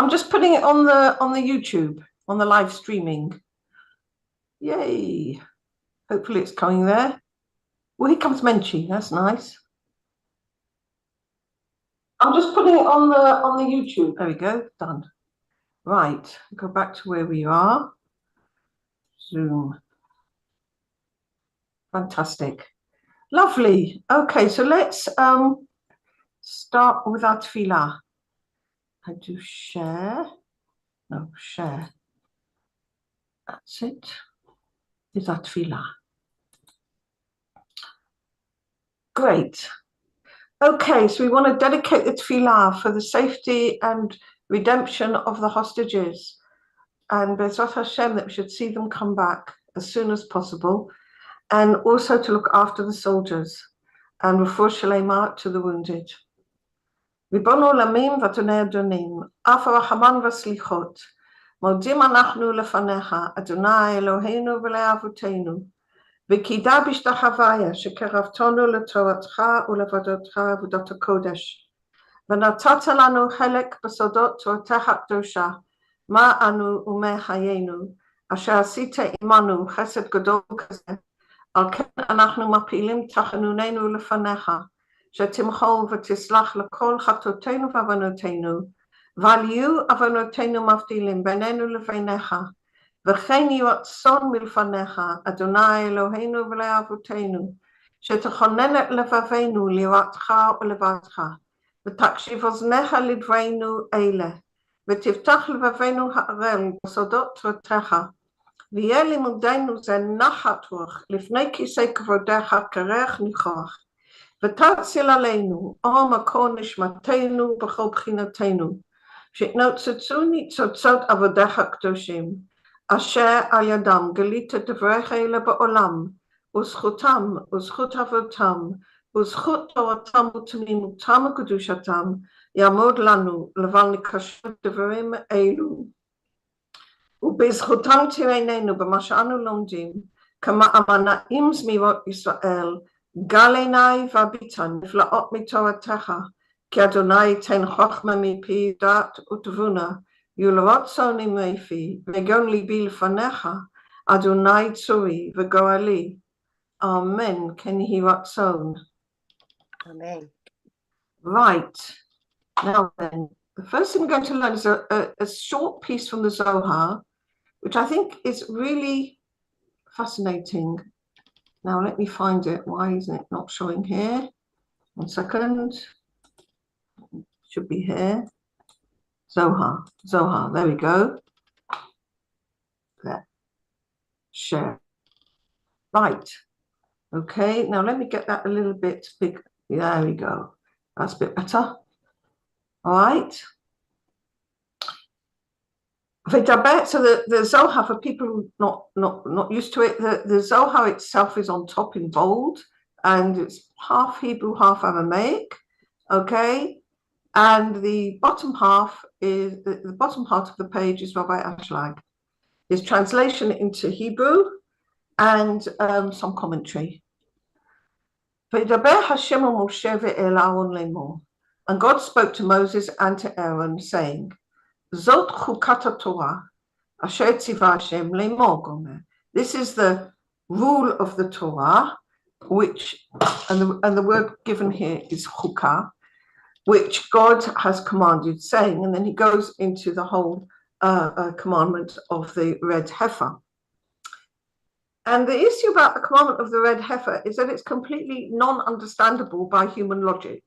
I'm just putting it on the YouTube, on the live streaming. Yay. Hopefully it's coming there. Well, here comes Menchi. That's nice. I'm just putting it on the YouTube. There we go. Done. Right. Go back to where we are. Zoom. Fantastic. Lovely. Okay, so let's start with our tefillah. I do share. No, share. That's it. Is our tefillah. Great. Okay, so we want to dedicate the tefillah for the safety and redemption of the hostages. And Bezrat Hashem, that we should see them come back as soon as possible. And also to look after the soldiers. And Refuah Shalema to the wounded. Ribbono Olamim v'Adonai Adonim, Af HaRachaman v'Slichot, Modim Anachnu Lefanecha, Adonai Eloheinu v'Le'avotenu, V'Kida B'Shtachavaya, Shekeravtonu LeToratcha uLe'Avodotcha Avodat HaKodesh, V'Natata Lanu Chelek B'Sodot Toratecha Kedosha, Ma Anu Umei Hayenu, Asher Asita Imanu Chesed Gadol Kazeh, Al Ken Anachnu Mapilim Tachanunenu Lefanecha, שתמחול ותסלח לכל חטאותינו ועוונותינו, ועל יהיו עוונותינו מבדילים בינינו לבינך, וכן יהי רצון מלפניך, אדוני אלוהינו ולאבותינו, שתכונן את לבבינו ליראתך ולבבך, ותקשיב אוזניך לדברינו אלה, ותפתח לבבינו הערל בסודות תורתך, ויהיה לימודנו זה נחת רוח, לפני כיסא כבודך כרך ניחוח, ותציל עלינו אור מקור נשמתנו בכל בחינתנו, שיתנוצצו ניצוצות עבודיך הקדושים, אשר על ידם גלית דבריך אלה בעולם, וזכותם וזכות אבותם, וזכות תורתם ותמימותם וקדושתם, יעמוד לנו לבל נקשר דברים אלו. ובזכותם תראיננו במה שאנו לומדים, כמה אמנעים זמירות ישראל, גל עיניי והביטה נפלאות מתורתך, כי אדוני ייתן חוכמה מפי דעת ותבונה, יהיו לרצון ממפי, וגאון ליבי לפניך, אדוני צורי וגואלי. Amen. Can you hear that song? Amen. Right. Now then, the first thing we're going to learn is a short piece from the Zohar, which I think is really fascinating. Now let me find it. Why isn't it not showing here? 1 second. Should be here. Zohar. Zohar. There we go. There. Share. Right. Okay. Now let me get that a little bit big. There we go. That's a bit better. All right. So the Zohar, for people not used to it, the Zohar itself is on top in bold, and it's half Hebrew, half Aramaic, okay? And the bottom half is the bottom part of the page is Rabbi Ashlag. His translation into Hebrew and some commentary. And God spoke to Moses and to Aaron, saying, Zot chukat Torah, asher tziva Hashem le'mor gomer. This is the rule of the Torah, which, and the word given here is chukah, which God has commanded, saying, and then he goes into the whole commandment of the red heifer. And the issue about the commandment of the red heifer is that it's completely non-understandable by human logic.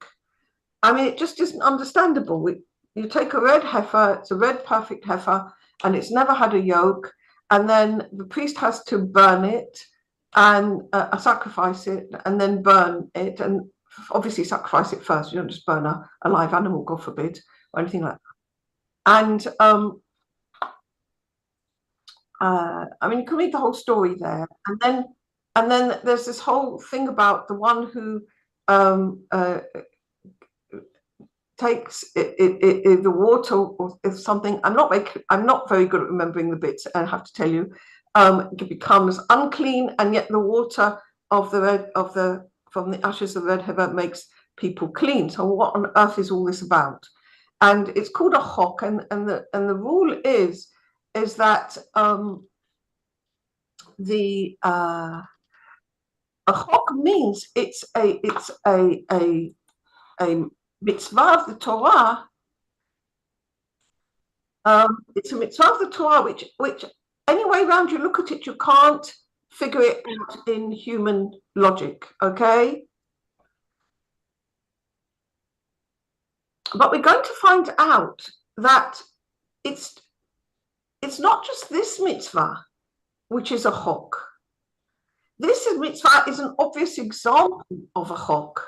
I mean, it just isn't understandable. You take a red heifer, it's a red perfect heifer, and it's never had a yoke, and then the priest has to burn it and sacrifice it, and then burn it, and obviously sacrifice it first. You don't just burn a live animal, God forbid, or anything like that. And I mean, you can read the whole story there, and then there's this whole thing about the one who takes the water or something. I'm not very good at remembering the bits, I have to tell you. It becomes unclean, and yet the water of from the ashes of the red heifer makes people clean. So what on earth is all this about? and it's called a chok, and the rule is that a chok means it's a mitzvah of the Torah. It's a mitzvah of the Torah, which any way around you look at it, you can't figure it out in human logic, okay? But we're going to find out that it's not just this mitzvah, which is a chok. This mitzvah is an obvious example of a chok,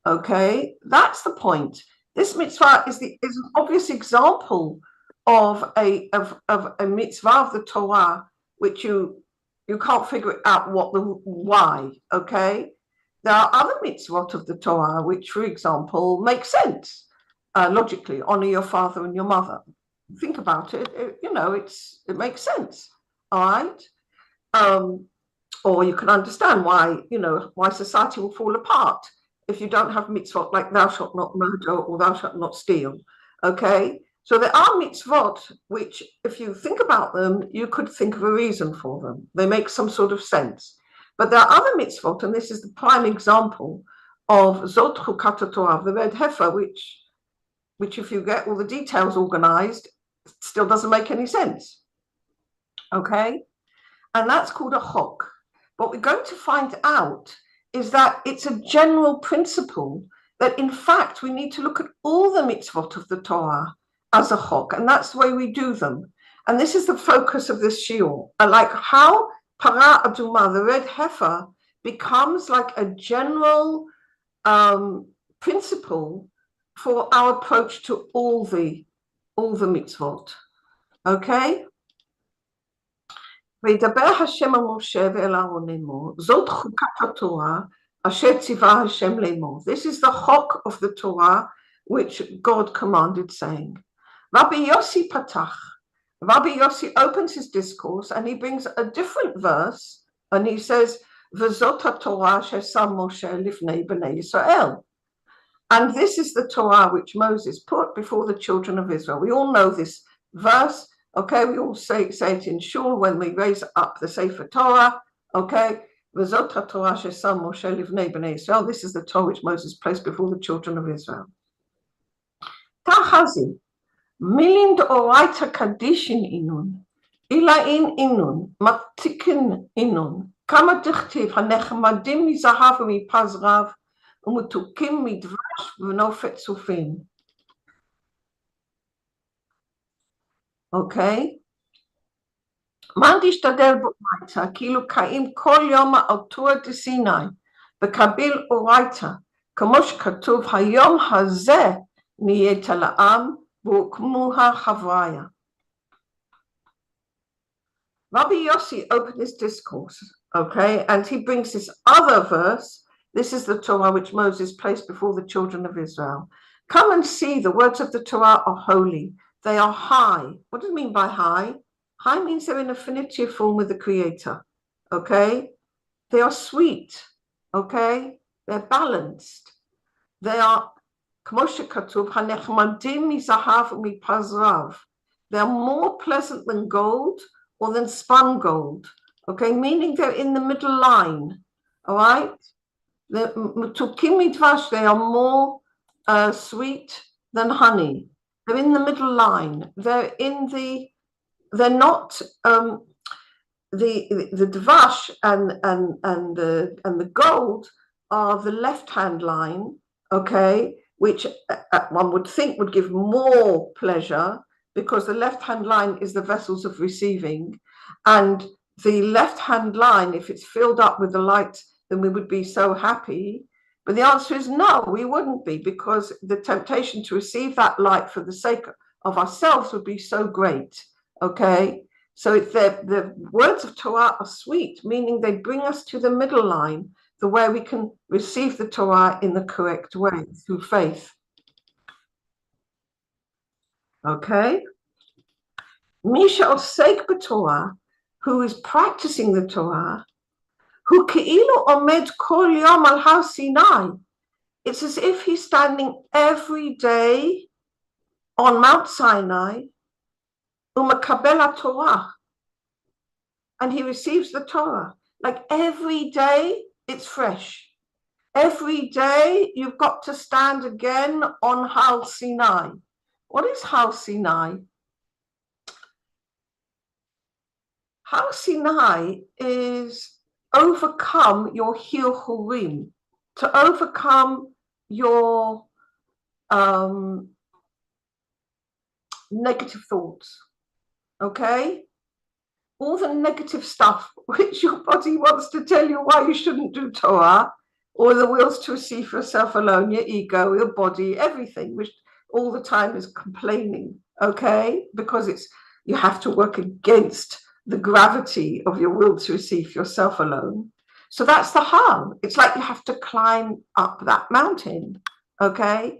okay? That's the point. This mitzvah is an obvious example of a mitzvah of the Torah, which you can't figure out why, okay? There are other mitzvot of the Torah which, for example, make sense logically. Honor your father and your mother. Think about it. It makes sense. All right. Or you can understand why society will fall apart if you don't have mitzvot like thou shalt not murder or thou shalt not steal. Okay. So there are mitzvot which, if you think about them, you could think of a reason for them. They make some sort of sense. But there are other mitzvot, and this is the prime example of Zohar Chukat Torah, the red heifer, which if you get all the details organized, still doesn't make any sense. Okay? And that's called a chok. What we're going to find out is that it's a general principle that, in fact, we need to look at all the mitzvot of the Torah as a chok, and that's the way we do them. And this is the focus of this shiur, like how Para Aduma, the red heifer, becomes like a general principle for our approach to all the mitzvot. Okay? וידבר השם אל משה ואל אהרון לאמור, זאת חוקת התורה אשר ציווה השם לאמור. This is the chok of the Torah which God commanded, saying. Rabbi Yossi patach. Rabbi Yossi opens his discourse and he brings a different verse, and he says, V'zot haTorah shesam Moshe lifnei bnei Yisrael. And this is the Torah which Moses put before the children of Israel. We all know this verse, okay? We all say it in shul when we raise up the Sefer Torah, okay? V'zot haTorah shesam Moshe lifnei bnei Yisrael. This is the Torah which Moses placed before the children of Israel. Tachazi. Milin d'oraita kadishin inun, ilain inun, matikin inun, kama tichtiv hanechmadim mizahav mipaz rav, umutukim midvash v'nofet sufin. Okay? Man תשתדל באורייתא, כאילו קיים כל יום על טור דסיני, וקביל אורייתא, כמו שכתוב, היום הזה נהיית לעם, Rabbi Yossi opened this discourse, okay, and he brings this other verse. This is the Torah which Moses placed before the children of Israel. Come and see, the words of the Torah are holy. They are high. What does it mean by high? High means they're in affinity of form with the Creator, okay? They are sweet, okay? They're balanced. They are They're more pleasant than gold or than spun gold, okay? Meaning they're in the middle line, all right? They are more sweet than honey. They're in the middle line. They're not the dvash and the gold are the left-hand line, okay? Which one would think would give more pleasure, because the left-hand line is the vessels of receiving, and the left-hand line, if it's filled up with the light, then we would be so happy. But the answer is no, we wouldn't be, because the temptation to receive that light for the sake of ourselves would be so great, okay? So the words of Torah are sweet, meaning they bring us to the middle line, the way we can receive the Torah in the correct way, through faith. Okay? Misha osek b'Torah, who is practicing the Torah, who ke'ilu omed kol yom al har Sinai. It's as if he's standing every day on Mount Sinai, umakabel Torah, and he receives the Torah. Like every day, it's fresh. Every day, you've got to stand again on Har Sinai. What is Har Sinai? Har Sinai is overcome your hiurim, to overcome your negative thoughts, okay? All the negative stuff which your body wants to tell you why you shouldn't do Torah, or the wills to receive for yourself alone, your ego, your body, everything, which all the time is complaining, okay? Because you have to work against the gravity of your will to receive for yourself alone. So that's the harm. It's like you have to climb up that mountain, okay?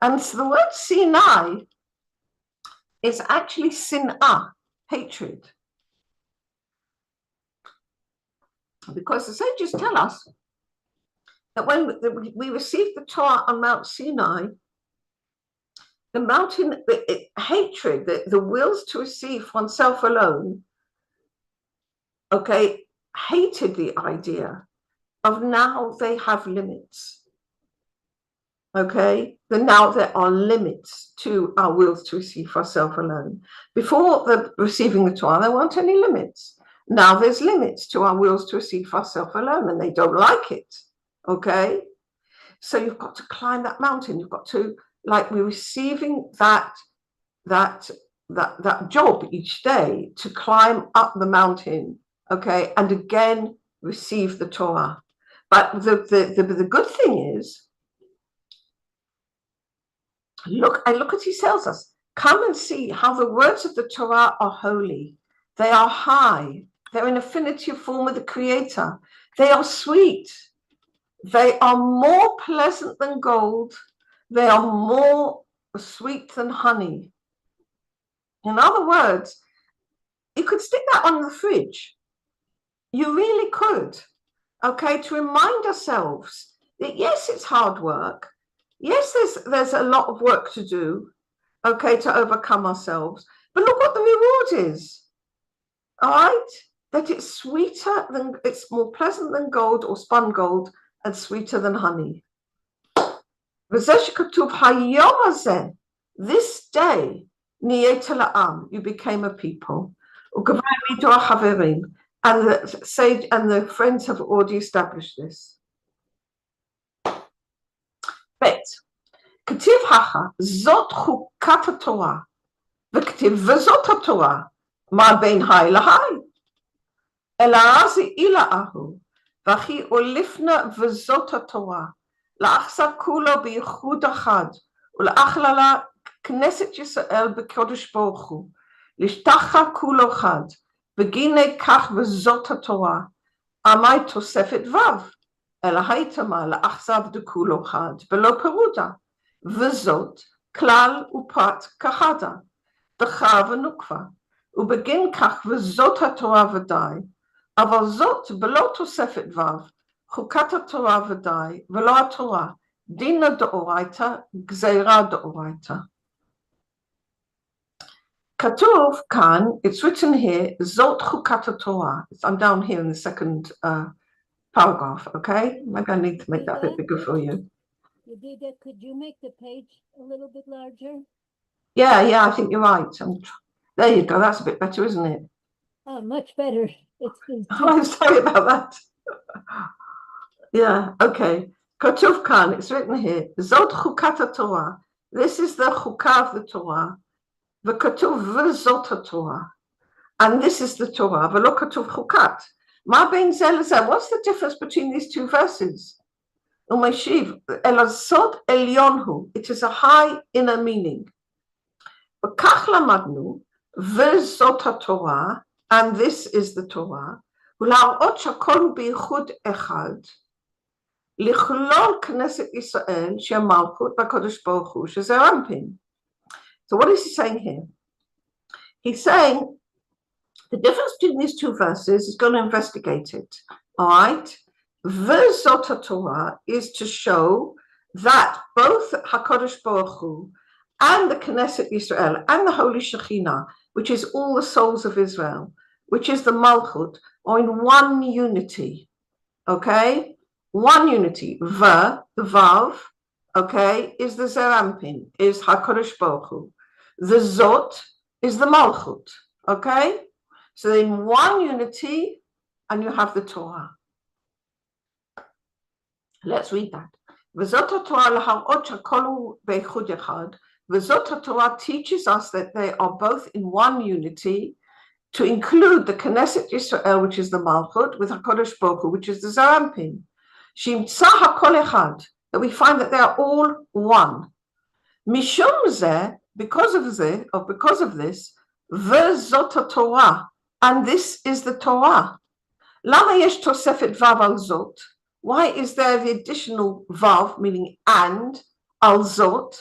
And so the word Sinai is actually sin'ah, hatred. Because the sages tell us that when we received the Torah on Mount Sinai, the mountain, hatred, the wills to receive oneself alone, okay, hated the idea of now they have limits. Okay, now there are limits to our wills to receive for ourselves alone. Before receiving the Torah, there weren't any limits. Now there's limits to our wills to receive for ourselves alone, and they don't like it. Okay, so you've got to climb that mountain. You've got to, like, we're receiving that job each day to climb up the mountain. Okay, and again receive the Torah. But the good thing is, look what he tells us. Come and see how the words of the Torah are holy. They are high. They're in affinity of form with the Creator. They are sweet. They are more pleasant than gold. They are more sweet than honey. In other words, you could stick that on the fridge. You really could. Okay, to remind ourselves that yes, it's hard work. Yes, there's a lot of work to do, okay, to overcome ourselves. But look what the reward is, all right? That it's sweeter than, it's more pleasant than gold or spun gold and sweeter than honey. This day, you became a people. And the sage and the friends have already established this. Bet. כתיב הכה, זאת חוקת התורה, וכתיב וזאת התורה, מה בין היי להי? אלא אז אילה אהו, וכי אוליפנה וזאת התורה, לאחסה כולו בייחוד אחד, ולאכללה כנסת ישראל בקודש ברוך הוא, לשתחה כולו אחד, וגינה כך וזאת התורה, עמי תוספת ו', אלא הייתמה לאחזב דכולו אחד, ולא פירודה. וזאת כלל ופרט כחדה, דחה ונוקבה, ובגין כך וזאת התורה ודאי, אבל זאת בלא תוספת ו', חוקת התורה ודאי, ולא התורה, דינה דאורייתא, גזירה דאורייתא. כתוב כאן, it's written here, זאת חוקת התורה. I'm down here in the second paragraph, okay? Maybe I need to make that a bit bigger for you. Could you make the page a little bit larger? Yeah, I think you're right. There you go. That's a bit better, isn't it? Oh, much better. I'm sorry about that. Yeah, okay. Katuv kan, it's written here. Zot chukat Torah. This is the chukah of the Torah. V'katuv v'zot Torah. And this is the Torah. V'lo katuv chukat. Ma bein zeh lezeh. What's the difference between these two verses? Umeshiv, elazot elyon. It is a high inner meaning. V'kach lamadnu v'zot Torah. And this is the Torah. Ula'ot shakol b'yichud echad. Lichlol Knesset Israel shemalchut b'Kodesh Baruch Hu shezeh rampin. So what is he saying here? He's saying the difference between these two verses is going to investigate it. All right. V'zot Torah is to show that both HaKadosh Baruch Hu and the Knesset Yisrael, and the Holy Shekhinah, which is all the souls of Israel, which is the Malchut, are in one unity. Okay? One unity. The Vav, okay, is the Zerampin, is HaKadosh Baruch Hu. The Zot is the Malchut. Okay? So in one unity, and you have the Torah. Let's read that. V'zot HaTorah l'harot shekolu beichud echad. V'zot HaTorah teaches us that they are both in one unity, to include the Knesset Yisrael, which is the Malchut, with HaKadosh Baruch Hu, which is the Zerampin. Shimtza HaKol Echad, that we find that they are all one. Mishum Zeh, because of this, V'zot HaTorah, and this is the Torah. Lama yesh tosefet vav al zot. Why is there the additional vav, meaning and, al zot?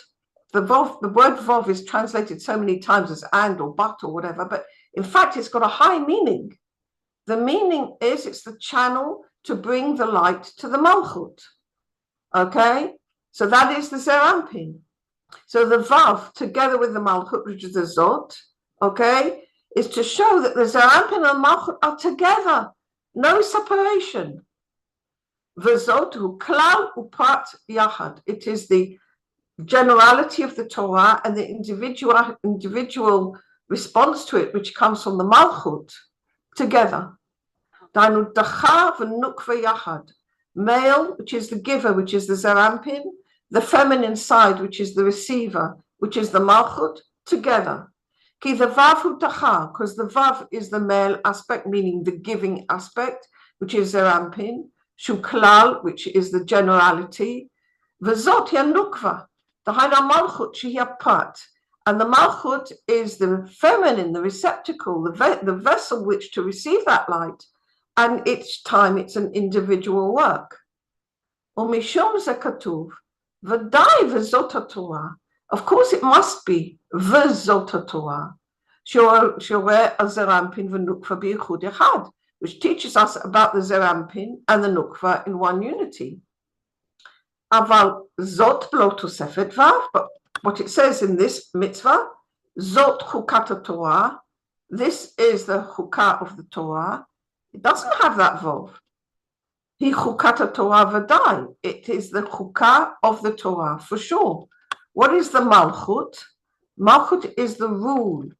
The word vav is translated so many times as and or but or whatever, but in fact, it's got a high meaning. The meaning is it's the channel to bring the light to the Malchut. Okay? So that is the Zerampin. So the Vav, together with the Malchut, which is the Zot, okay, is to show that the Zerampin and Malchut are together. No separation. V'zot hu klal uprat yachad. It is the generality of the Torah and the individual response to it, which comes from the Malchut, together. Dainu dacha v'nukva yachad. Male, which is the giver, which is the Zerampin, the feminine side, which is the receiver, which is the Malchut, together. Ki the vav hu dacha, because the vav is the male aspect, meaning the giving aspect, which is Zerampin. Shu klal, which is the generality. V'zot yanukva. The Haina Malchut Shihyapat, and the Malchut is the feminine, the receptacle, the vessel which to receive that light, and each time it's an individual work. Umishum zekatuv, v'dai v'zot Torah. Of course, it must be v'zot Torah. Shoreh azerampin v'nukva b'yichud echad, which teaches us about the Zerampin and the Nukva in one unity. Aval zot b'lo tosefet vav, but what it says in this mitzvah, zot chukat Torah, this is the chukah of the Torah. It doesn't have that vav. Hi chukat Torah v'dai. It is the chukah of the Torah for sure. What is the malchut? Malchut is the rule.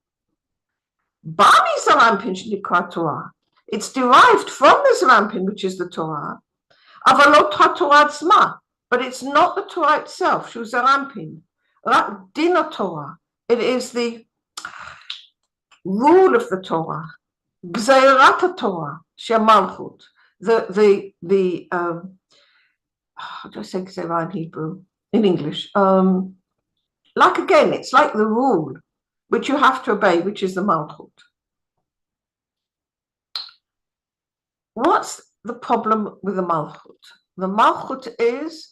Bami zerampin shnikra Torah. It's derived from the Zerampin, which is the Torah. Avalot haTorah tzma. But it's not the Torah itself, Shu Zerampin. Rak Dina Torah. It is the rule of the Torah. Gzeirat Torah, Shemalchut. How do I say Gzeirah in Hebrew? In English. Like again, it's like the rule which you have to obey, which is the Malchut. What's the problem with the Malchut? The Malchut is,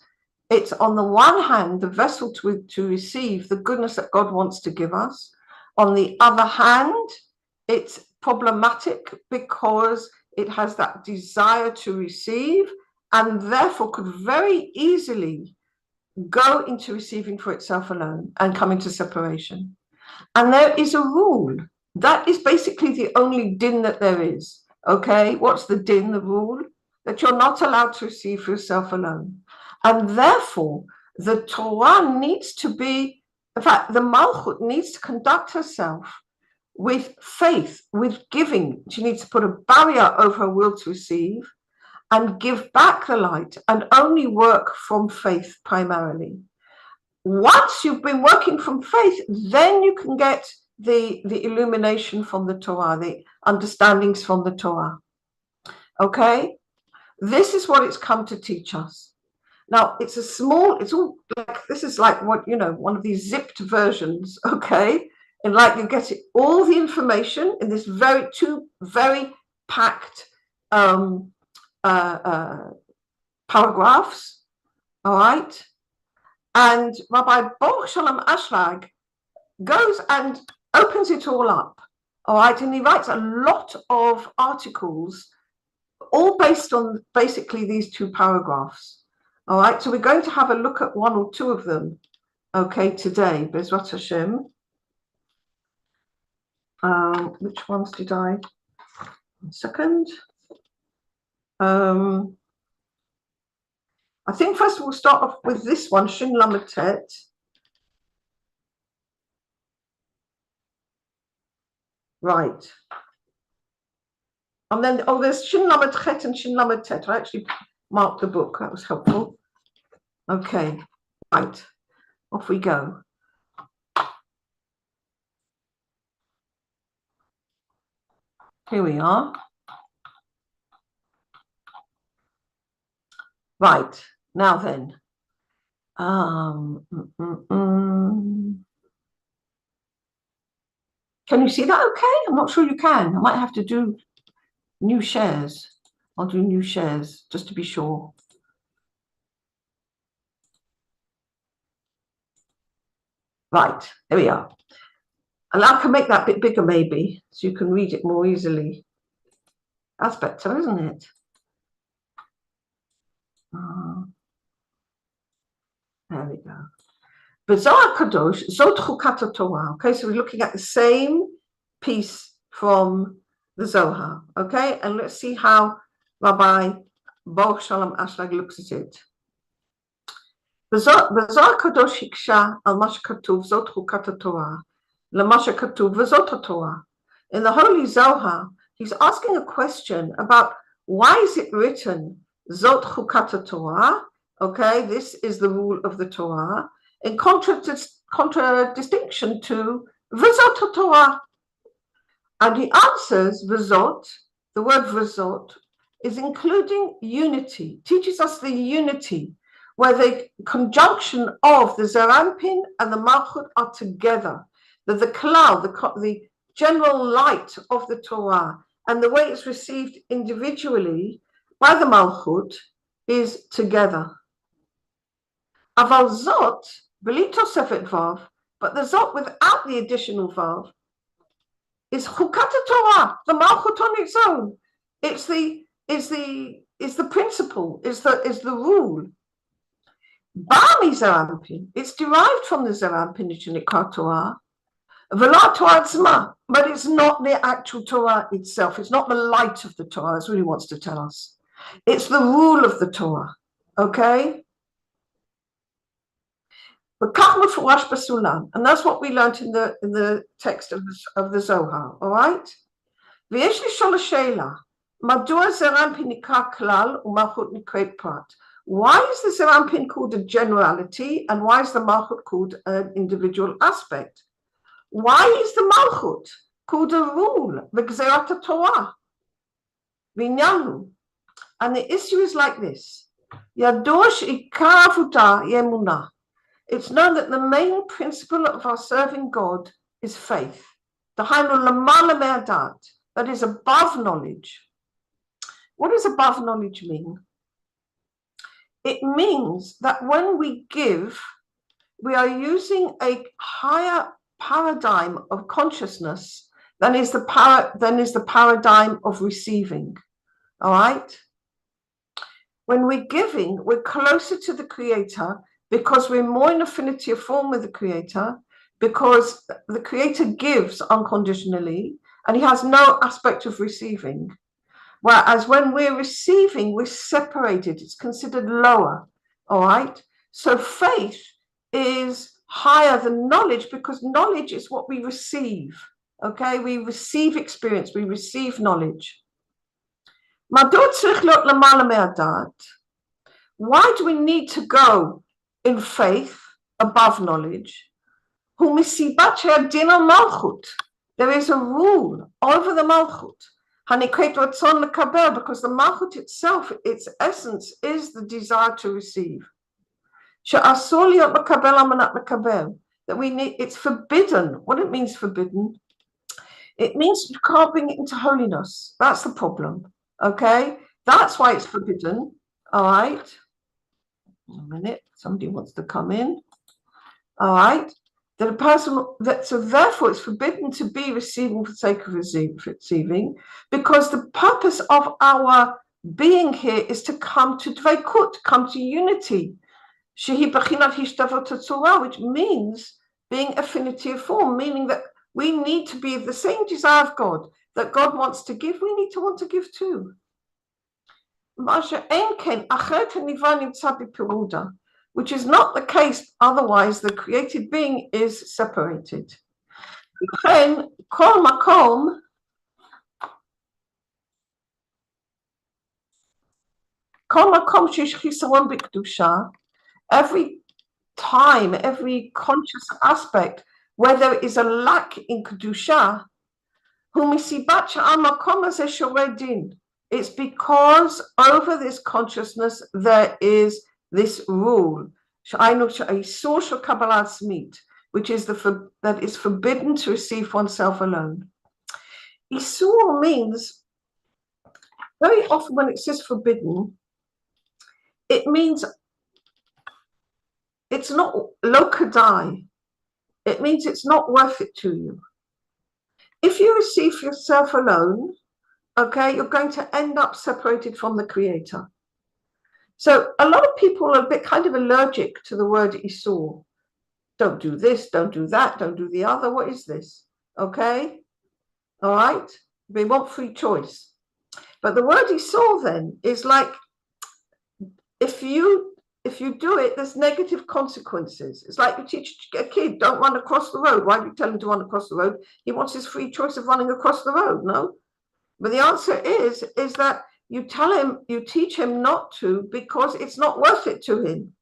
it's on the one hand, the vessel to receive the goodness that God wants to give us. On the other hand, it's problematic because it has that desire to receive and therefore could very easily go into receiving for itself alone and come into separation. And there is a rule. That is basically the only din that there is. Okay, what's the din, the rule? That you're not allowed to receive for yourself alone. And therefore, the Torah needs to be, in fact, the Malchut needs to conduct herself with faith, with giving. She needs to put a barrier over her will to receive and give back the light and only work from faith primarily. Once you've been working from faith, then you can get the illumination from the Torah, the understandings from the Torah. Okay? This is what it's come to teach us. Now, it's all like, this is like what, one of these zipped versions, okay? And like you get all the information in this two very packed paragraphs, all right? And Rabbi Baruch Shalom Ashlag goes and opens it all up, all right? And he writes a lot of articles, all based on basically these two paragraphs, all right? So we're going to have a look at one or two of them, okay, today, Bezrat Hashem. Which ones did I? 1 second. I think first we'll start off with this one, Shin Lamed Tet. Right. And then, there's Shin Lamed Chet and Shin Lamed Tet. I actually marked the book. That was helpful. Okay. Right. Off we go. Here we are. Right. Now then. Can you see that okay? I'm not sure you can. I might have to do new shares. I'll do new shares just to be sure. Right, there we are. And I can make that bit bigger maybe, so you can read it more easily. That's better, isn't it? There we go. Zohar Kadosh, Zot Chukat Torah. Okay, so we're looking at the same piece from the Zohar. Okay, and let's see how Rabbi Baruch Shalom Ashlag looks at it. בזוהר הקדוש הקשה על מה שכתוב, זאת חוקת התורה, למה שכתוב, וזאת התורה. In the Holy Zohar, he's asking a question about why is it written, זאת חוקת התורה, okay, this is the rule of the Torah, in contradistinction to וזאת התורה. And he answers, וזאת, the word וזאת, is including unity, teaches us the unity, where the conjunction of the Zerampin and the Malchut are together, that the klal, the general light of the Torah, and the way it's received individually by the Malchut is together. Aval zot, beli tosefet vav, but the zot without the additional vav is chukat Torah, the Malchut on its own. It's the principle, is the rule. Bami Zerampin, it's derived from the Zerampin Nishanikar Torah, V'la Torah Tzma, but it's not the actual Torah itself. It's not the light of the Torah. That's what he wants to tell us. It's the rule of the Torah. Okay? And that's what we learned in the text of the Zohar. All right? V'yesh lishol ha'sheila, madua Zerampin nikar klal u'malchut nikret prat. Why is the Zerampin called a generality and why is the Malchut called an individual aspect? Why is the Malchut called a rule, the Gzerat Torah? Vinyahu. And the issue is like this. Yadosh ikar avodah yemunah. It's known that the main principle of our serving God is faith. Dahainu lamala me'adat, that is above knowledge. What does above knowledge mean? It means that when we give, we are using a higher paradigm of consciousness than is the paradigm of receiving. All right? When we're giving, we're closer to the Creator because we're more in affinity of form with the Creator, because the Creator gives unconditionally and he has no aspect of receiving. Whereas when we're receiving, we're separated. It's considered lower. All right? So faith is higher than knowledge because knowledge is what we receive. Okay? We receive experience. We receive knowledge. Why do we need to go in faith above knowledge? There is a rule over the Malchut. Because the Malchut itself, its essence, is the desire to receive. That we need, it's forbidden. What it means forbidden? It means you can't bring it into holiness. That's the problem. Okay? That's why it's forbidden. All right. A minute. Somebody wants to come in. All right. That a person so therefore it's forbidden to be receiving for the sake of receiving, because the purpose of our being here is to come to dveikut, come to unity. Shehi b'chinat hishtavot tzura, which means being affinity of form, meaning that we need to be of the same desire of God that God wants to give. We need to want to give too. Which is not the case, otherwise the created being is separated. Kol makom, every time, every conscious aspect where there is a lack in kedusha, it's because over this consciousness there is this rule, which is that is forbidden to receive oneself alone. Isur means, very often when it says forbidden, it means it's not lo kadai. It means it's not worth it to you. If you receive yourself alone, okay, you're going to end up separated from the Creator. So a lot of people are a bit kind of allergic to the word isur. Don't do this, don't do that, don't do the other. What is this? Okay? All right? They want free choice. But the word isur then is like, if you do it, there's negative consequences. It's like you teach a kid, don't run across the road. Why do you tell him to run across the road? He wants his free choice of running across the road, no? But the answer is that you tell him, you teach him not to because it's not worth it to him.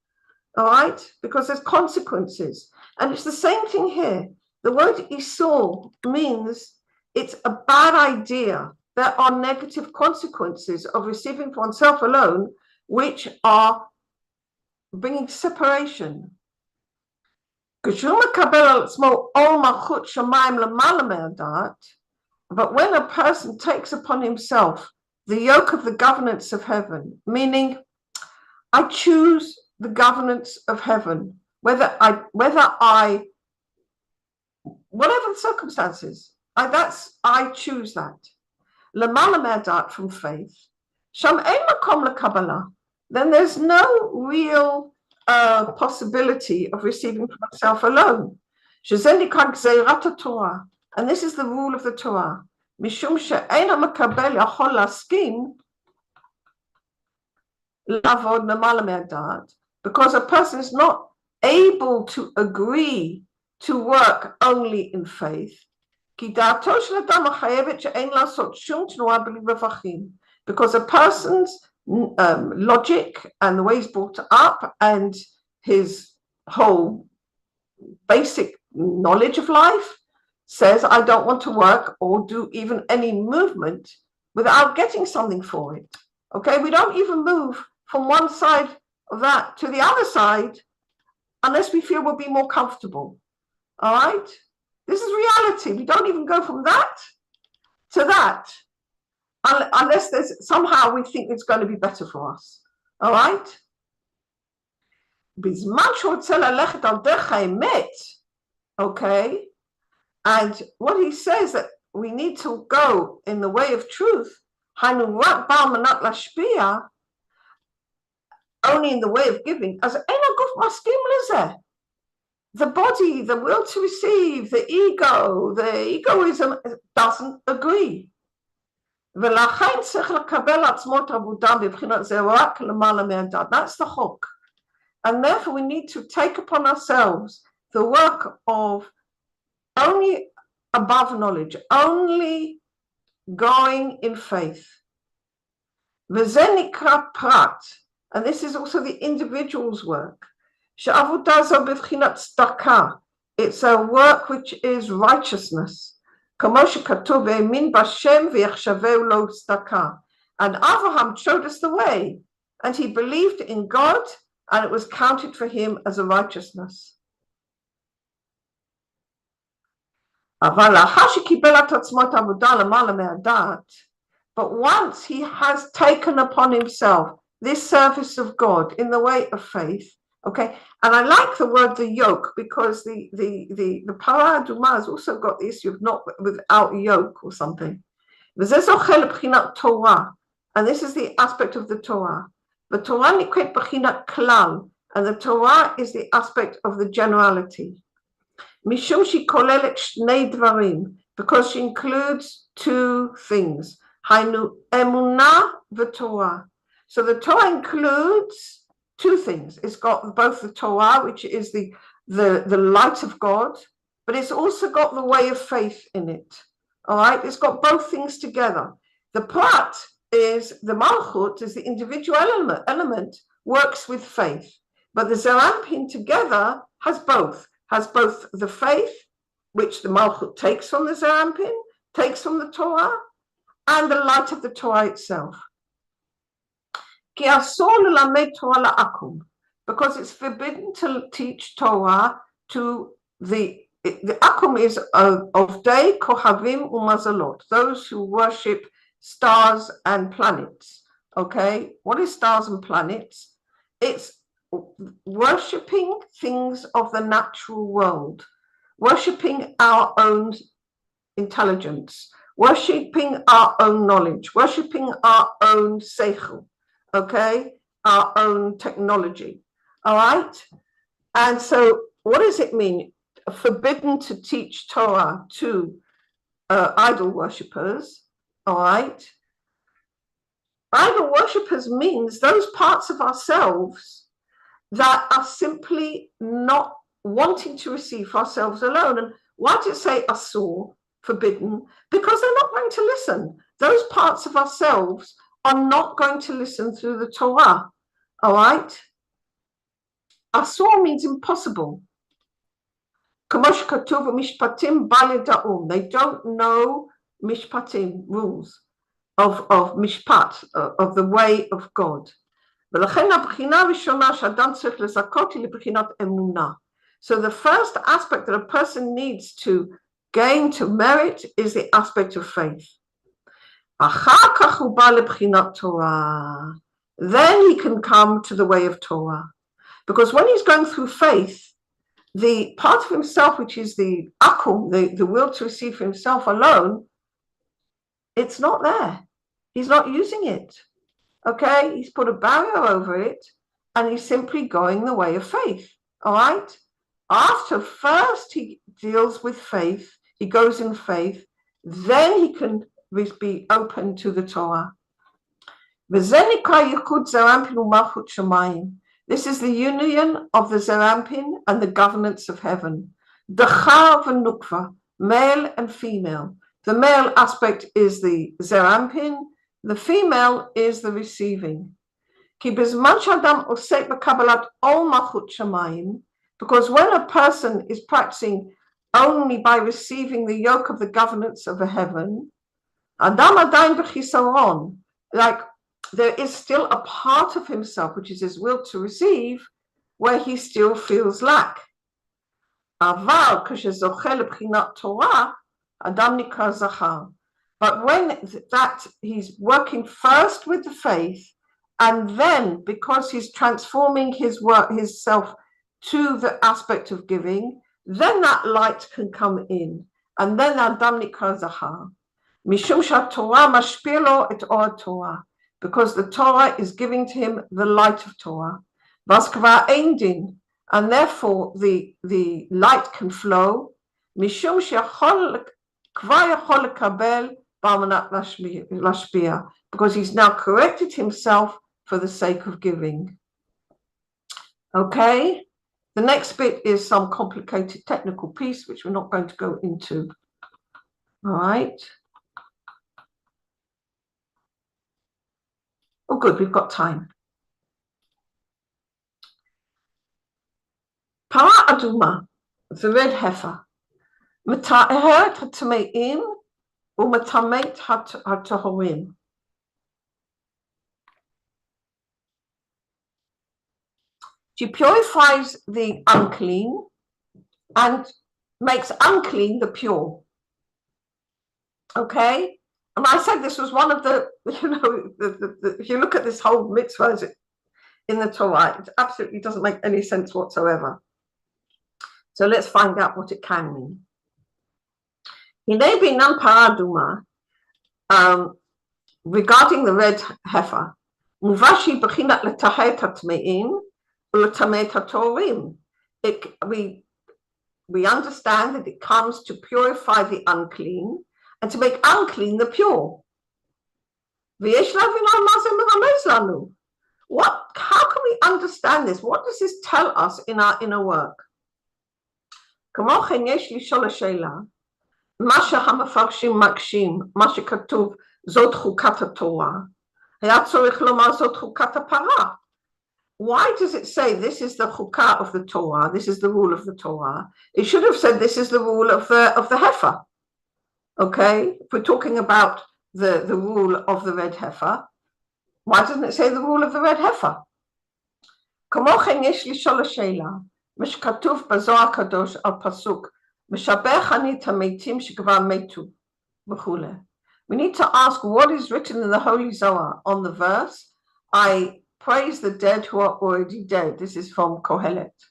All right? Because there's consequences. And it's the same thing here. The word isur means it's a bad idea. There are negative consequences of receiving for oneself alone, which are bringing separation. But when a person takes upon himself the yoke of the governance of heaven, meaning I choose the governance of heaven, whatever the circumstances, I choose that. Lamala me'adat, from faith. Sham ein makom lekabbalah. Then there's no real possibility of receiving for myself alone. And this is the rule of the Torah. Mishum she'ein ha'makabel yachol laskim lavod lemala me'adat, because a person is not able to agree to work only in faith. Because a person's logic and the way he's brought up and his whole basic knowledge of life says, I don't want to work or do even any movement without getting something for it. Okay, we don't even move from one side of that to the other side unless we feel we'll be more comfortable. All right, this is reality. We don't even go from that to that unless there's somehow we think it's going to be better for us. All right? Okay? And what he says that we need to go in the way of truth, only in the way of giving, as the body, the will to receive, the egoism doesn't agree. That's the hook. And therefore we need to take upon ourselves the work of only above knowledge, only going in faith. And this is also the individual's work. It's a work which is righteousness. And Abraham showed us the way, and he believed in God, and it was counted for him as a righteousness. But once he has taken upon himself this service of God in the way of faith, okay, and I like the word the yoke, because the Parah Aduma has also got the issue of not without yoke or something. And this is the aspect of the Torah. The Torah niquet b'chinat klal. and the Torah is the aspect of the generality. Mishum she kolelet shnei dvarim, because she includes two things. Hainu emunah v'Torah. So the Torah includes two things. It's got both the Torah, which is the light of God, but it's also got the way of faith in it. All right, it's got both things together. The prat is the malchut, is the individual element works with faith, but the zerampin together has both the faith, which the malchut takes from the zerampin, takes from the Torah, and the light of the Torah itself. Because it's forbidden to teach Torah to the akum is of day kohavim umazalot, those who worship stars and planets. Okay, what is stars and planets? It's worshipping things of the natural world, worshipping our own intelligence, worshipping our own knowledge, worshipping our own seichel, okay, our own technology. All right, and so what does it mean? Forbidden to teach Torah to idol worshippers. All right, idol worshippers means those parts of ourselves that are simply not wanting to receive for ourselves alone. And why does it say asur, forbidden? Because they're not going to listen. Those parts of ourselves are not going to listen through the Torah. All right, asur means impossible. They don't know mishpatim, rules of mishpat, of the way of God. So the first aspect that a person needs to gain, to merit, is the aspect of faith. Then he can come to the way of Torah. Because when he's going through faith, the part of himself, which is the akum, the will to receive for himself alone, it's not there. He's not using it. Okay, he's put a barrier over it, and he's simply going the way of faith. All right, after first he deals with faith, he goes in faith, then he can be open to the Torah. This is the union of the zerampin and the governance of heaven. Dachar v'nukva, male and female. The male aspect is the zerampin, the female is the receiving. Because when a person is practicing only by receiving the yoke of the governance of a heaven, like there is still a part of himself, which is his will to receive, where he still feels lack. But when that he's working first with the faith, and then because he's transforming his self to the aspect of giving, then that light can come in, and then Adam nikra zachar. Mishum Torah mashpil lo et or Torah, because the Torah is giving to him the light of Torah. Vaskva ein din, and therefore the light can flow. Mishum sheyachol kvar yachol lekabel b'amanat lashpia, because he's now corrected himself for the sake of giving. Okay, the next bit is some complicated technical piece, which we're not going to go into. All right. Oh, good, we've got time. Para aduma, the red heifer, mata'eret hatameim umatamet hatahorim. She purifies the unclean and makes unclean the pure. Okay? And I said this was one of the, if you look at this whole mitzvah in the Torah, it absolutely doesn't make any sense whatsoever. So let's find out what it can mean. Regarding the red heifer, Muvashi b'chinat letahet hatmeim We understand that it comes to purify the unclean and to make unclean the pure. How can we understand this? What does this tell us in our inner work? מה שהמפרשים מקשים, מה שכתוב זאת חוקת התורה, היה צריך לומר זאת חוקת הפרה. Why does it say this is the chukah of the Torah, this is the rule of the Torah? It should have said this is the rule of the heifer. Okay, if we're talking about the rule of the red heifer, why doesn't it say the rule of the red heifer? כמו כן יש לשאול השאלה, מה שכתוב בזוהר הקדוש על פסוק, משבח אני את המתים שכבר מתו, וכולי. We need to ask what is written in the Holy Zohar on the verse, I praise the dead who are already dead. This is from Kohelet.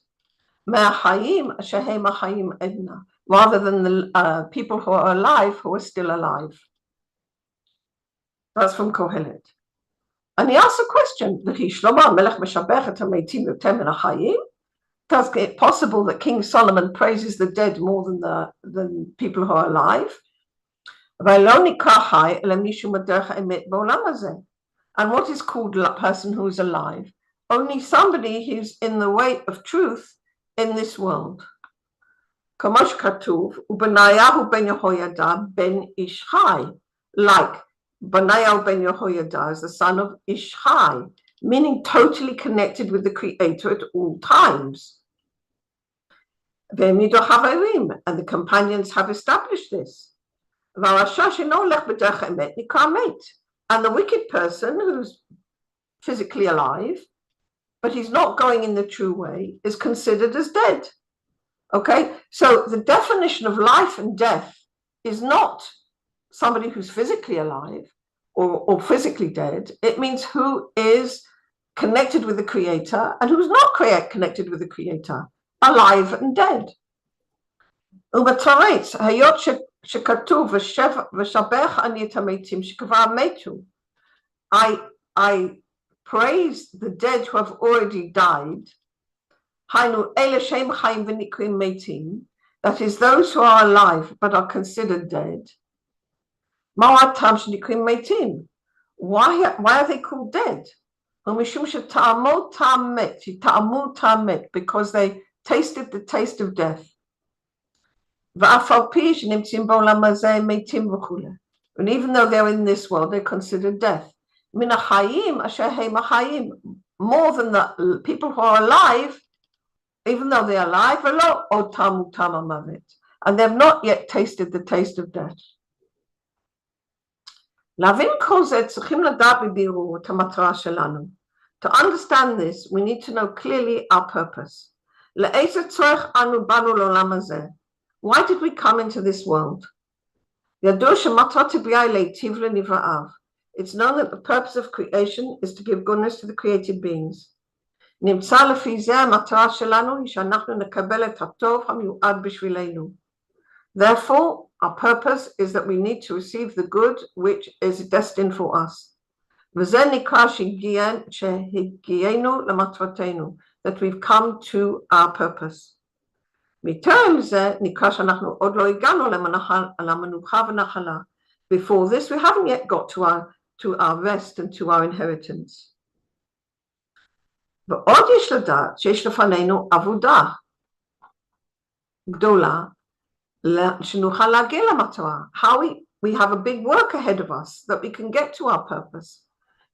מהחיים אשר הם החיים עדנה, rather than the people who are alive who are still alive. That's from Kohelet. And he asks a question, is it possible that King Solomon praises the dead more than people who are alive? And what is called a person who is alive? Only somebody who's in the way of truth in this world. Like Banayahu ben Yehoiada is the son of Ishai, meaning totally connected with the Creator at all times. And the companions have established this. And the wicked person who's physically alive, but he's not going in the true way, is considered as dead. Okay, so the definition of life and death is not somebody who's physically alive or physically dead. It means who is connected with the Creator and who's not connected with the Creator, alive and dead. I praise the dead who have already died. That is, those who are alive but are considered dead. Why are they called dead? Because they tasted the taste of death. And even though they're in this world, they're considered death. More than the people who are alive, even though they're alive, and they've not yet tasted the taste of death. To understand this, we need to know clearly our purpose. Why did we come into this world? It's known that the purpose of creation is to give goodness to the created beings. Therefore, our purpose is that we need to receive the good which is destined for us. That we've come to our purpose. Before this, we haven't yet got to our rest and to our inheritance. ועוד יש לדעת שיש לפנינו עבודה גדולה שנוכל להגיע למטרה. How we have a big work ahead of us that we can get to our purpose.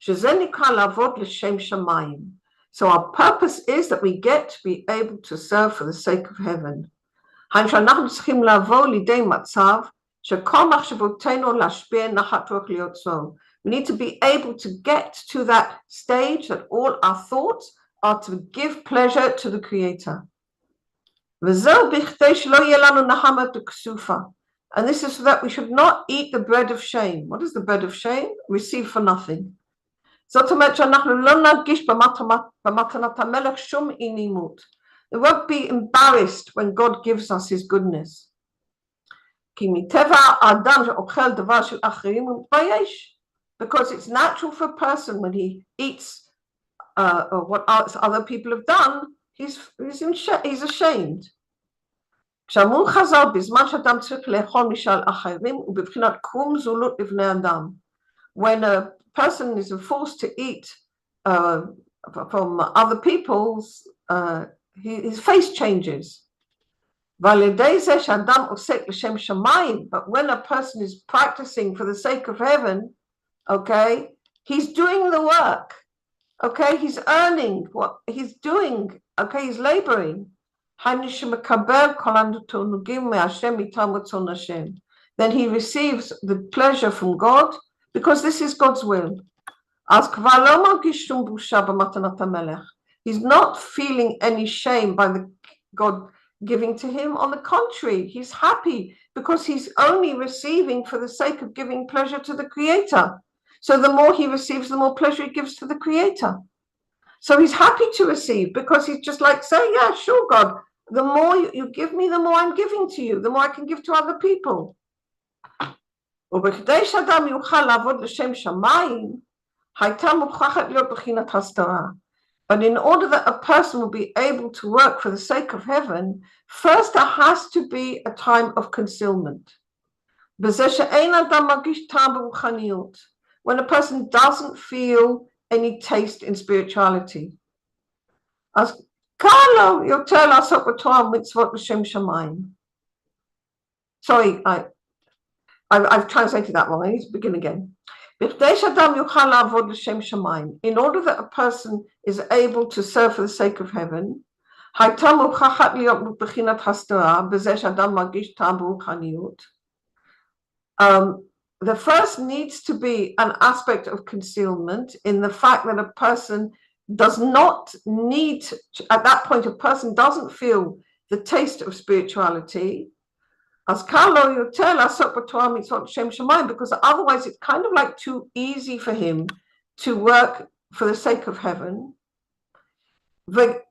שזה נקרא לעבוד לשם שמיים. So our purpose is that we get to be able to serve for the sake of heaven. שאנחנו צריכים לבוא לידי מצב שכל מחשבותינו להשפיע נחת רוח להיות זו. We need to be able to get to that stage that all our thoughts are to give pleasure to the Creator. And this is so that we should not eat the bread of shame. What is the bread of shame? Receive for nothing. We won't be embarrassed when God gives us His goodness. Because it's natural for a person when he eats or what other people have done, he's ashamed. כשאמרו חז"ל, בזמן שאדם צריך לאכול משל אחרים, ובבחינת קום זולות לבני אדם. When a person is forced to eat from other people's, his face changes. ועל ידי זה שאדם עוסק לשם שמיים, but when a person is practicing for the sake of heaven, okay, he's doing the work, okay, he's earning what he's doing, okay, he's laboring. Then he receives the pleasure from God because this is God's will. He's not feeling any shame by the God giving to him. On the contrary, he's happy because he's only receiving for the sake of giving pleasure to the Creator. So the more he receives, the more pleasure he gives to the Creator. So he's happy to receive because he's just like saying, yeah, sure, God, the more you give me, the more I'm giving to you, the more I can give to other people. But in order that a person will be able to work for the sake of heaven, first there has to be a time of concealment. When a person doesn't feel any taste in spirituality. Sorry, I've translated that wrong. I need to begin again. In order that a person is able to serve for the sake of heaven, the first needs to be an aspect of concealment in the fact that a person does not need, at that point, a person doesn't feel the taste of spirituality. Because otherwise it's kind of like too easy for him to work for the sake of heaven. How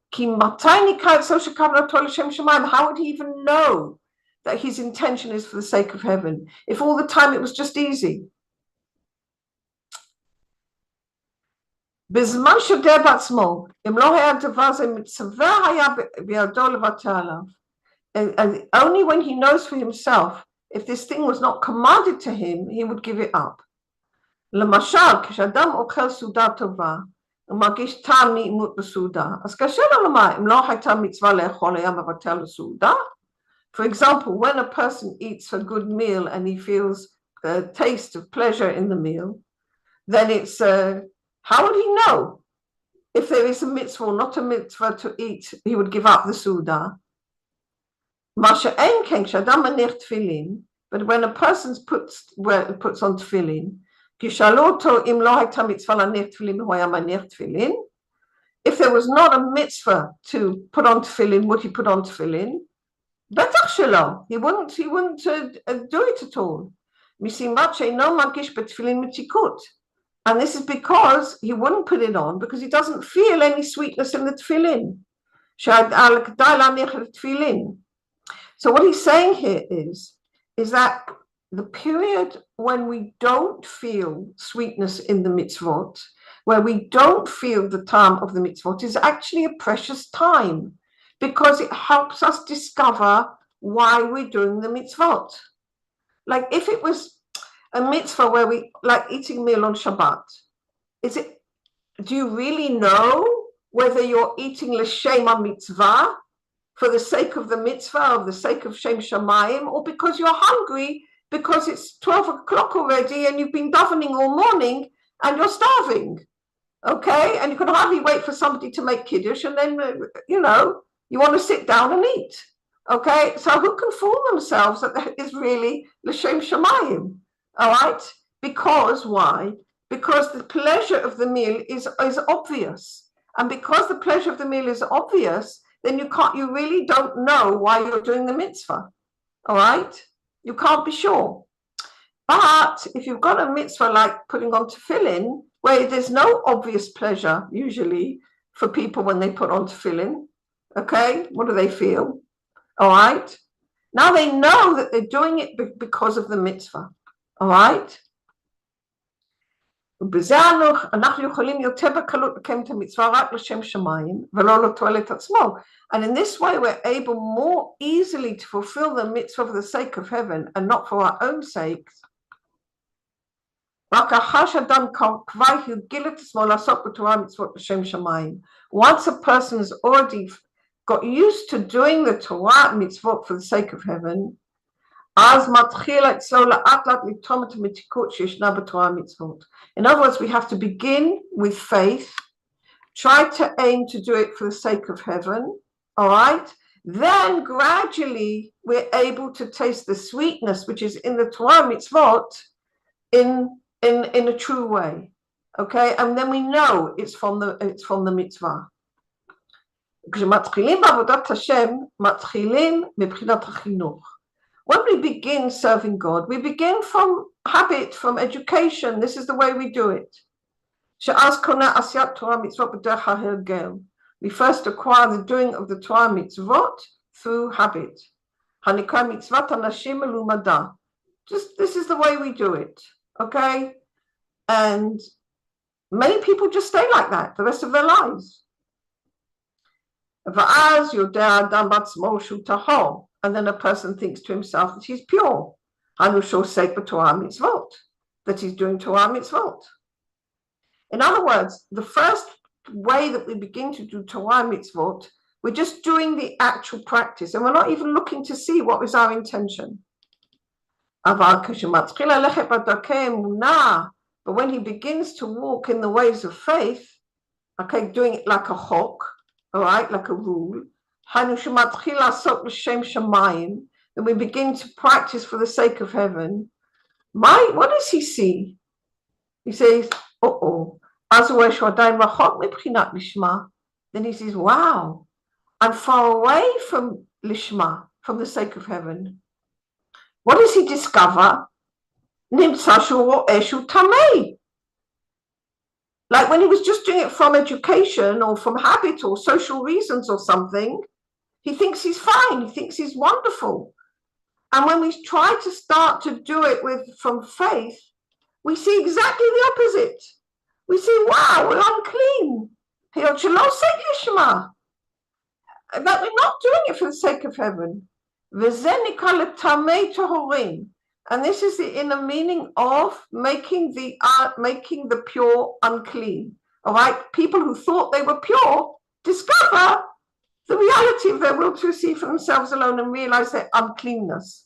would he even know that his intention is for the sake of heaven if all the time it was just easy? And only when he knows for himself, if this thing was not commanded to him, he would give it up. For example, when a person eats a good meal and he feels a taste of pleasure in the meal, then it's, how would he know if there is a mitzvah or not a mitzvah to eat? He would give up the Suda. But when a person puts on tefillin, if there was not a mitzvah to put on tefillin, would he put on tefillin? He wouldn't do it at all. And this is because he wouldn't put it on because he doesn't feel any sweetness in the tefillin. So what he's saying here is that the period when we don't feel sweetness in the mitzvot, where we don't feel the time of the mitzvot, is actually a precious time because it helps us discover why we're doing the mitzvot. Like if it was a mitzvah where we like eating a meal on Shabbat, do you really know whether you're eating l'shem mitzvah for the sake of the mitzvah, or the sake of Shem Shamayim, or because you're hungry, because it's 12 o'clock already and you've been davening all morning and you're starving, okay? And you can hardly wait for somebody to make kiddush and then, you want to sit down and eat, okay? So who can fool themselves that that is really l'shem Shamayim, all right? Because why? Because the pleasure of the meal is obvious. And because the pleasure of the meal is obvious, then you really don't know why you're doing the mitzvah, all right? You can't be sure. But if you've got a mitzvah like putting on tefillin, where there's no obvious pleasure usually for people when they put on tefillin, okay? What do they feel? All right? Now they know that they're doing it because of the mitzvah, all right? ובזה אנחנו יכולים יותר בקלות לקיים את המצווה רק לשם שמיים, ולא לתועלת עצמו. And in this way we're able more easily to fulfill the mitzvah for the sake of heaven and not for our own sakes. רק אחר שאדם כבר הרגיל את עצמו לעסוק בתורה מצוות לשם שמיים. Once a person has already got used to doing the Torah mitzvot for the sake of heaven, אז מתחיל אצלו לאט לאט לתרום את המתיקות שישנה בתורה המצוות. In other words, we have to begin with faith, try to aim to do it for the sake of heaven, all right? Then gradually we're able to taste the sweetness which is in the Torah mitzvot in a true way, okay? And then we know it's from the mitzvah. כשמתחילים בעבודת השם, מתחילים מבחינת החינוך. When we begin serving God, we begin from habit, from education. This is the way we do it. שאז קונה עשיית תורה מצוות בדרך ההרגל. We first acquire the doing of the Torah mitzvot through habit. הנקרא מצוות אנשים מלומדה. Just this is the way we do it, okay? And many people just stay like that the rest of their lives. ואז יודע האדם בעצמו שהוא טהור. And then a person thinks to himself that he's pure. And shall say Torah mitzvot, that he's doing Torah mitzvot. In other words, the first way that we begin to do Torah mitzvot, we're just doing the actual practice, and we're not even looking to see what is our intention. But when he begins to walk in the ways of faith, okay, doing it like a chok, all right, like a rule, then we begin to practice for the sake of heaven. What does he see? He says, then he says, wow, I'm far away from lishma, from the sake of heaven. What does he discover? Like when he was just doing it from education or from habit or social reasons or something, he thinks he's fine, he thinks he's wonderful. And when we try to start to do it from faith, we see exactly the opposite. We see, wow, we're unclean. That we're not doing it for the sake of heaven. And this is the inner meaning of making the pure unclean. All right, people who thought they were pure discover the reality of their will to receive for themselves alone and realize their uncleanness.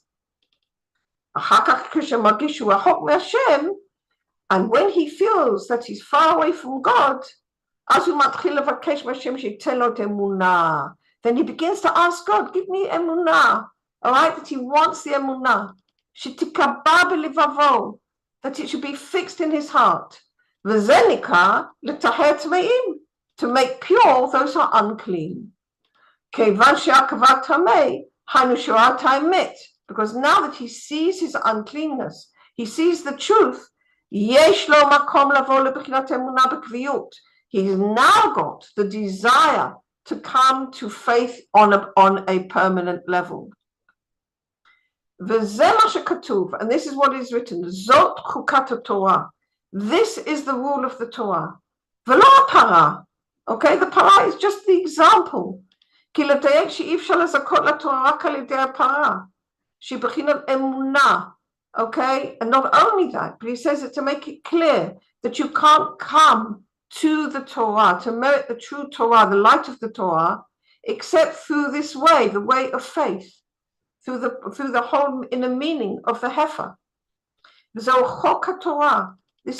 And when he feels that he's far away from God, then he begins to ask God, give me emunah. All right, that he wants the emunah. That it should be fixed in his heart. To make pure those who are unclean. Because now that he sees his uncleanness, he sees the truth, he's now got the desire to come to faith on a permanent level. And this is what is written, Zot Chukat Torah. This is the rule of the Torah. V'lo para. Okay, the para is just the example. כי לדייק שאי אפשר לזכות לתורה רק על ידי הפרה, שהיא בחינת אמונה, okay? And not only that, but he says it to make it clear that you can't come to the Torah, to merit the true Torah, the light of the Torah, except through this way, the way of faith, through the whole inner meaning of the heifer. This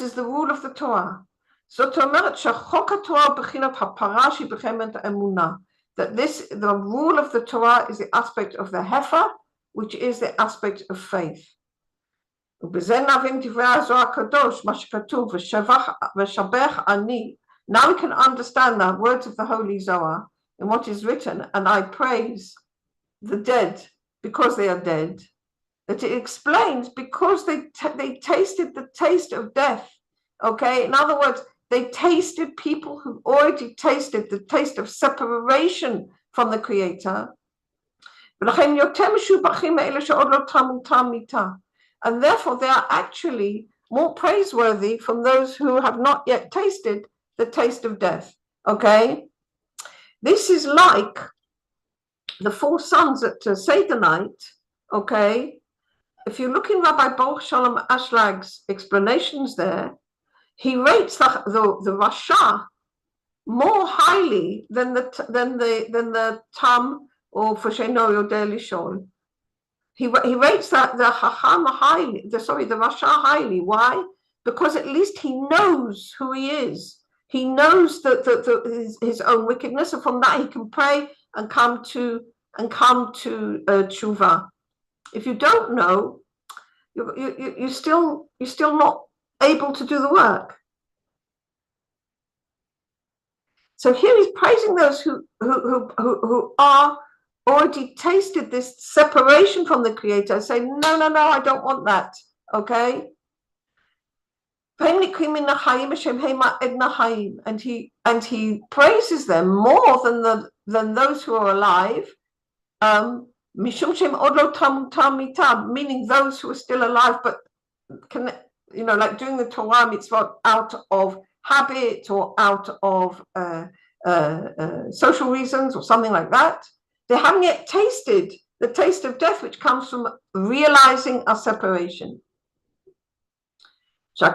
is the rule of the Torah. זאת אומרת שחוק התורה בחינת הפרה שהיא בחינת אמונה. That the rule of the Torah is the aspect of the heifer, which is the aspect of faith. Now we can understand the words of the Holy Zohar and what is written, and I praise the dead because they are dead. That it explains because they tasted the taste of death. Okay, in other words, they tasted, people who already tasted the taste of separation from the Creator. And therefore they are actually more praiseworthy from those who have not yet tasted the taste of death. Okay? This is like the 4 sons at Seder night. Okay? If you look in Rabbi Baruch Shalom Ashlag's explanations there, he rates the Rasha more highly than the Tam or Fasheno Yodeh Lishol. He rates the Chacham highly, the Rasha highly. Why? Because at least he knows who he is. He knows his own wickedness, and from that he can pray and come to tshuva. If you don't know, you're still not able to do the work. So here he's praising those who are already tasted this separation from the Creator, say, no, I don't want that. Okay? And he praises them more than those who are alive, meaning those who are still alive, but can, like doing the Torah mitzvot out of habit or out of social reasons or something like that. They haven't yet tasted the taste of death, which comes from realizing our separation. In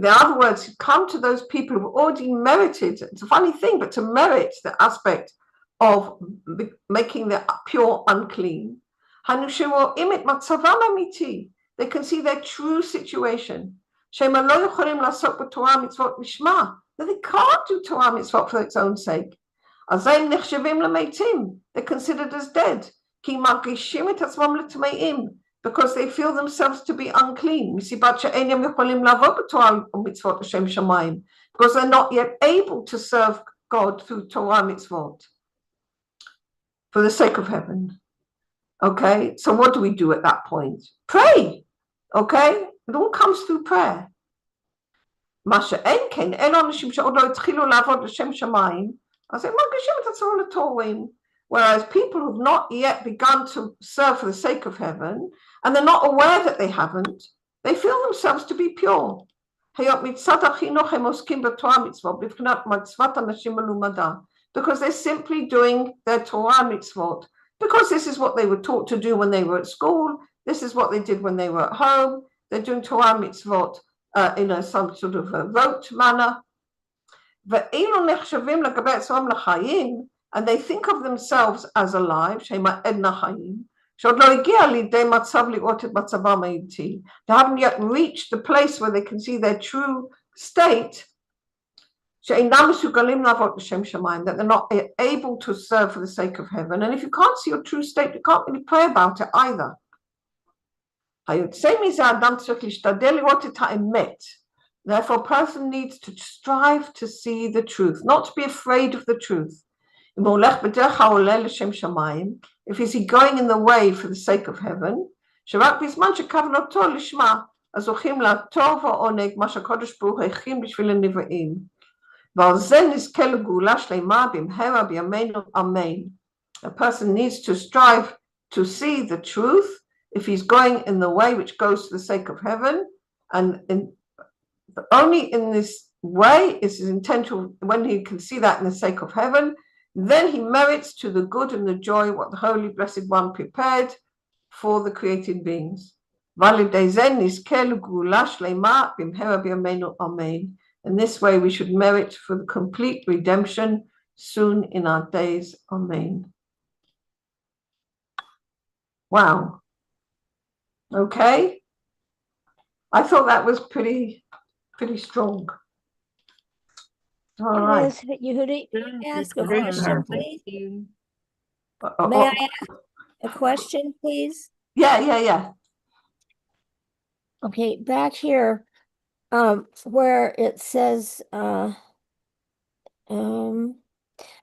other words, come to those people who've already merited. It's a funny thing, but to merit the aspect of making the pure unclean. They can see their true situation. That they can't do Torah mitzvot for its own sake. They're considered as dead. Because they feel themselves to be unclean. Because they're not yet able to serve God through Torah mitzvot for the sake of heaven. Okay, so what do we do at that point? Pray. Okay, it all comes through prayer. Whereas people who've not yet begun to serve for the sake of heaven, and they're not aware that they haven't, they feel themselves to be pure. Because they're simply doing their Torah mitzvot. Because this is what they were taught to do when they were at school. This is what they did when they were at home. They're doing Torah mitzvot in some sort of a rote manner. And they think of themselves as alive. They haven't yet reached the place where they can see their true state, that they're not able to serve for the sake of heaven. And if you can't see your true state, you can't really pray about it either. Therefore, a person needs to strive to see the truth, not to be afraid of the truth. If he's going in the way for the sake of heaven, a person needs to strive to see the truth if he's going in the way which goes to the sake of heaven, and only in this way is his intention. When he can see that in the sake of heaven, then he merits to the good and the joy what the Holy Blessed One prepared for the created beings. In this way we should merit for the complete redemption soon in our days. Amen. Wow. Okay. I thought that was pretty strong. All right. Yehudi, may I ask a question, please? May I ask a question, please? Yeah. Okay, back here, where it says,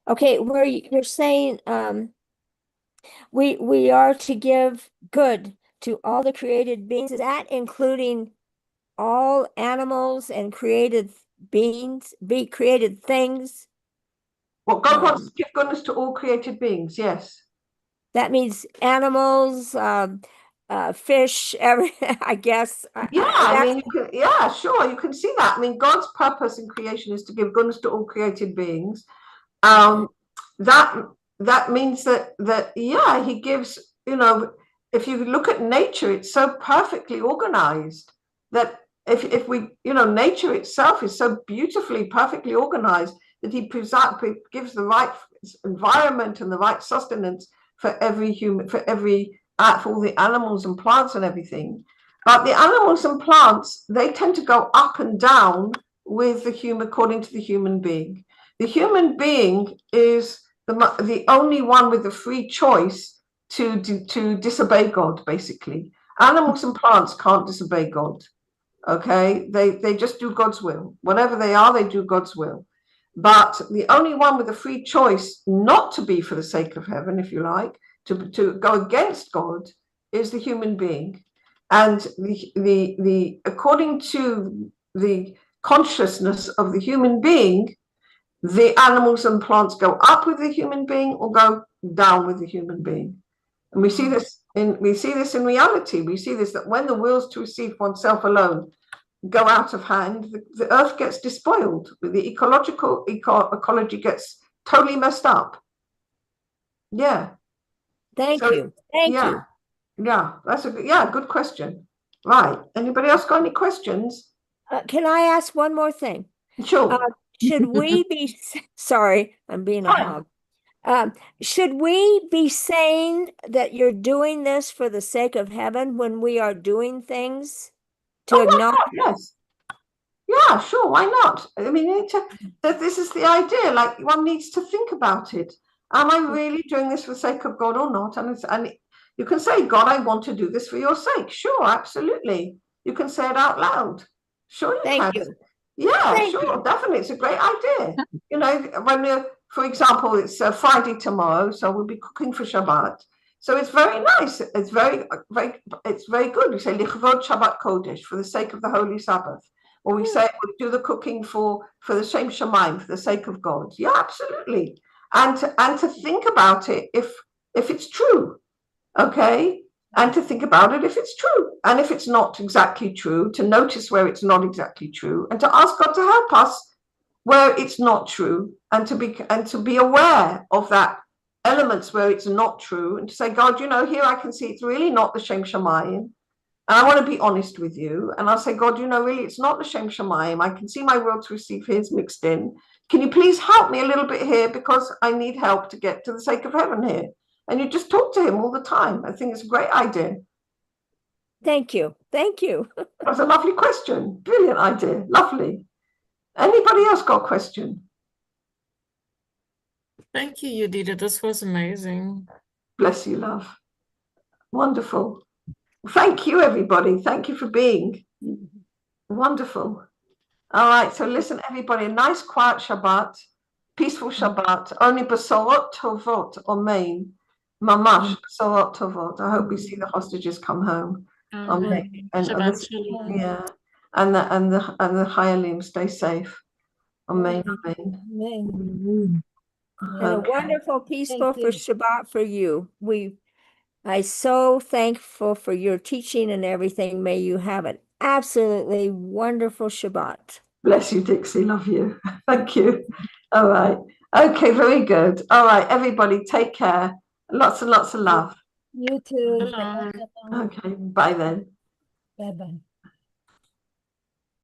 okay, where you're saying, we are to give good to all the created beings. Is that including all animals and created beings, created things? Well, God wants to give goodness to all created beings, yes. That means animals, fish, I guess. Yeah, I mean, yeah, sure, you can see that. I mean, God's purpose in creation is to give goodness to all created beings. Um, that that means that yeah, he gives, if you look at nature, it's so perfectly organized that if we, nature itself is so beautifully, perfectly organized that he gives the right environment and the right sustenance for every human, for all the animals and plants and everything. But the animals and plants, they tend to go up and down with the human, according to the human being. The human being is the only one with the free choice to disobey God, basically. Animals and plants can't disobey God. Okay, they just do God's will. Whatever they are, they do God's will. But the only one with a free choice not to be for the sake of heaven, if you like, to go against God, is the human being. And the according to the consciousness of the human being, the animals and plants go up with the human being or go down with the human being. And we see this in reality. We see this, that when the wills to receive oneself alone go out of hand, the earth gets despoiled. The ecology gets totally messed up. Yeah. Thank you. Thank you. Yeah, that's good question. Right. Anybody else got any questions? Can I ask one more thing? Sure. Should we be, sorry, I'm being a hog. Should we be saying that you're doing this for the sake of heaven when we are doing things to acknowledge? Yes. Yeah, sure. Why not? I mean, this is the idea. Like, one needs to think about it. Am I really doing this for the sake of God or not? And you can say, God, I want to do this for your sake. Sure, absolutely. You can say it out loud. Sure, you can. Thank you. Yeah, sure, definitely. It's a great idea. When for example, it's Friday tomorrow, so we'll be cooking for Shabbat. So it's very nice. It's very good. We say Lichvod Shabbat Kodesh, for the sake of the Holy Sabbath. Or we say we do the cooking for the Shem Shemaim, for the sake of God. Yeah, absolutely. And to think about it if it's true, okay? And to think about it if it's true. And if it's not exactly true, to notice where it's not exactly true, and to ask God to help us where it's not true, and to be aware of that elements where it's not true, and to say, God, here I can see it's really not the Shem Shamayim, and I want to be honest with you. And I'll say, God, really it's not the Shem Shamayim. I can see my will to receive his mixed in. Can you please help me a little bit here, because I need help to get to the sake of heaven here. And you just talk to him all the time. I think it's a great idea. Thank you. Thank you. That's a lovely question. Brilliant idea. Lovely. Anybody else got a question? Thank you, Yudita. This was amazing. Bless you, love. Wonderful. Thank you, everybody. Thank you for being. Wonderful. All right. So listen, everybody, a nice, quiet Shabbat, peaceful Shabbat. Only besorot tovot, amen. Mamash, besorot tovot. I hope we see the hostages come home. Amen. And the Hayalim stay safe. Amen. Amen. And a wonderful, peaceful for Shabbat for you. I'm so thankful for your teaching and everything. May you have an absolutely wonderful Shabbat. Bless you, Dixie. Love you. Thank you. All right. Okay, very good. All right, everybody, take care. Lots and lots of love. You too. Bye. Okay, bye then. Bye-bye.